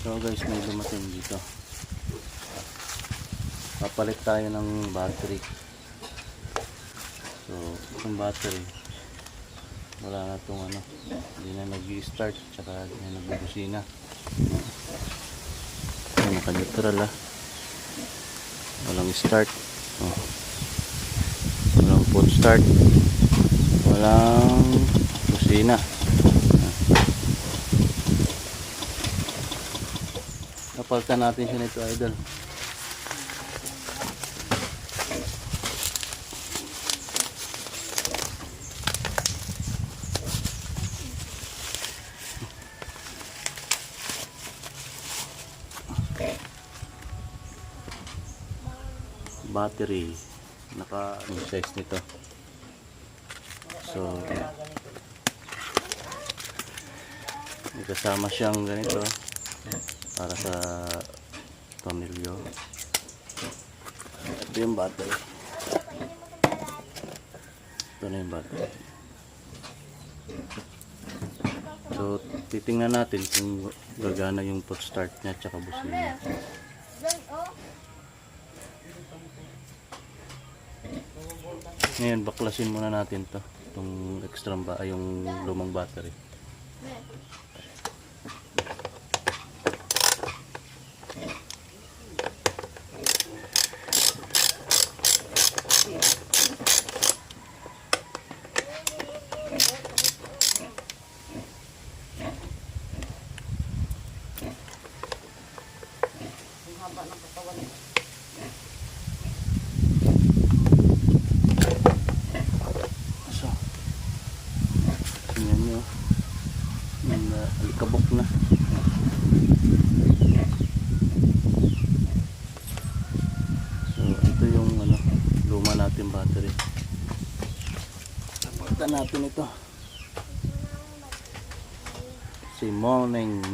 So guys, may dumating dito. Papalit tayo ng battery. So itong battery, wala na itong ano, hindi na nag-i-start, tsaka hindi na nagbubusina. Naka-neutral walang start, walang full start, walang busina. Napalitan natin siya nito, idol. Battery, naka size nito. So may kasama siyang ganito para sa tornilyo. Ito yung battery. Ito na yung battery. So titingnan natin kung gagana yung put start niya tsaka busina. Ngayon baklasin muna natin to, itong extra yung lumang battery. So, tingnan nyo, alikabok na. So ito yung ano, luma natin battery. Tapatan natin ito. Si morning.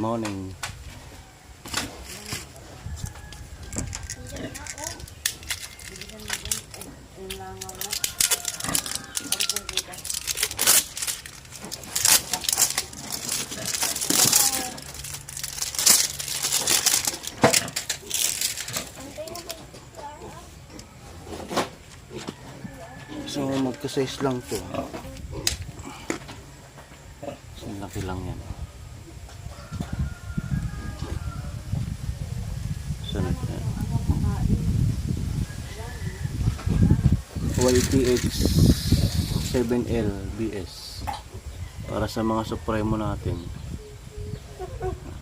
So magka-size lang to. So laki lang yan. Sunod na. YTX 7L BS para sa mga Supremo natin.